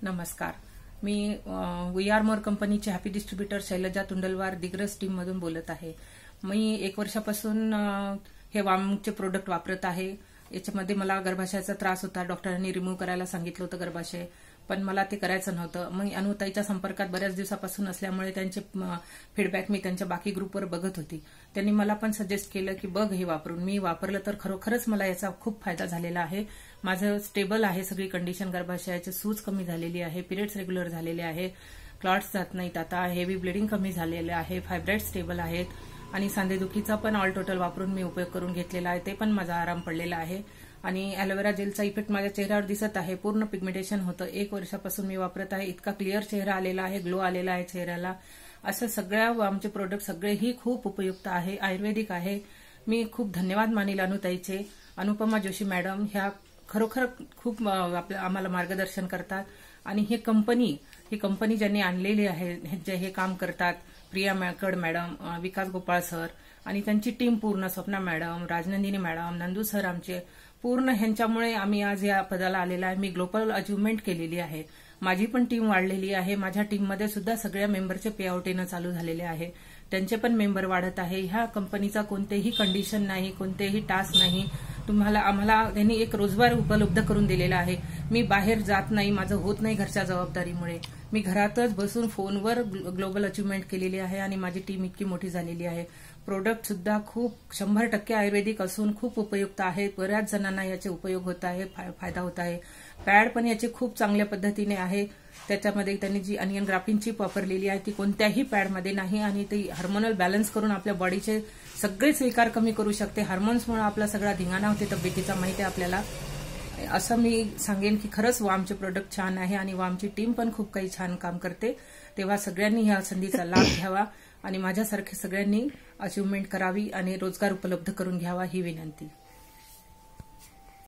नमस्कार. मी we are more कंपनीचे happy distributor Shailaja Tundalwar Digras team मधून बोलत आहे. मी 1 वर्षापासून हे वामचे प्रोडक्ट वापरत आहे. याच्यामध्ये मला गर्भाशयाचा त्रास होता. डॉक्टरांनी रिमूव्ह करायला सांगितलं होतं गर्भाशय, पण मला ते करायचं नव्हतं. मग अनुताईच्या संपर्कात बऱ्याच दिवसापासून असल्यामुळे त्यांचे फीडबॅक मी त्यांच्या बाकी ग्रुपवर बघत होती. त्यांनी मला पण सजेस्ट केलं की बघ हे वापरून. मी वापरलं तर खरोखरच मला याचा खूप फायदा झालेला आहे. माझं स्टेबल आहे सगळी कंडिशन. गर्भाशयाची सूज कमी झालेली आहे, पिरियड्स रेग्युलर झालेले आहे, क्लॉट्स जात नाहीत, आता हेवी ब्लिडिंग कमी झालेले आहे, फायब्रॉइड स्टेबल आहेत आणि सांधेदुखीचा पण ऑल टोटल वापरून मी उपयोग करून घेतलेला आहे. ते पण माझा आराम पडलेला आहे. आणि अलोवेरा जेलचा इफेक्ट माझ्या चेहऱ्यावर दिसत आहे. पूर्ण पिगमेंटेशन होतं. 1 वर्षापासून मी वापरत आहे. इतका क्लिअर चेहरा आलेला आहे, ग्लो आलेला आहे चेहऱ्याला. असं सगळ्या आमचे प्रोडक्ट सगळेही खूप उपयुक्त आहे, आयुर्वेदिक आहे. मी खूप धन्यवाद मानेल अनुताईचे. अनुपमा जोशी मॅडम ह्या खरोखर खूप आम्हाला मार्गदर्शन करतात. आणि ही कंपनी ज्यांनी आणलेली आहे, जे हे काम करतात, प्रिया मॅकड मॅडम, विकास गोपाळ सर आणि त्यांची टीम पूर्ण, Swapna madam, Rajnandini madam, Nandu sir, आमचे पूर्ण ह्यांच्यामुळे आम्ही आज या पदाला आलेला आहे. मी ग्लोबल अचिव्हमेंट केलेली आहे. माझी पण टीम वाढलेली आहे. माझ्या टीममध्ये सुद्धा सगळ्या मेंबरचे पे आउट येणं चालू झालेले आहे. त्यांचे पण मेंबर वाढत आहे. ह्या कंपनीचा कोणतेही कंडिशन नाही, कोणतेही टास्क नाही. आम्हाला त्यांनी एक रोजगार उपलब्ध करून दिलेला आहे. मी बाहेर जात नाही, माझं होत नाही घरच्या जबाबदारीमुळे. मी घरातच बसून फोनवर ग्लोबल अचिव्हमेंट केलेली आहे आणि माझी टीम इतकी मोठी झालेली आहे. प्रोडक्ट सुद्धा खूप 100% आयुर्वेदिक असून खूप उपयुक्त आहे. बऱ्याच जणांना याचे उपयोग होत आहे, फायदा होत आहे. पॅड पण याचे खूप चांगल्या पद्धतीने आहे. त्याच्यामध्ये त्यांनी जी अनियन ग्राफिन चिप वापरलेली आहे ती कोणत्याही पॅडमध्ये नाही आणि ती हार्मोनल बॅलन्स करून आपल्या बॉडीचे सगळेच विकार कमी करू शकते. हार्मोन्समुळे आपला सगळा धिंगाणा होते तब्येतीचा, माहिती आहे आपल्याला. असं मी सांगेन की खरंच वामचे प्रोडक्ट छान आहे आणि वामची टीम पण खूप काही छान काम करते. तेव्हा सगळ्यांनी ह्या संधीचा लाभ घ्यावा आणि माझ्यासारखे सगळ्यांनी अचिव्हमेंट करावी आणि रोजगार उपलब्ध करून घ्यावा ही विनंती.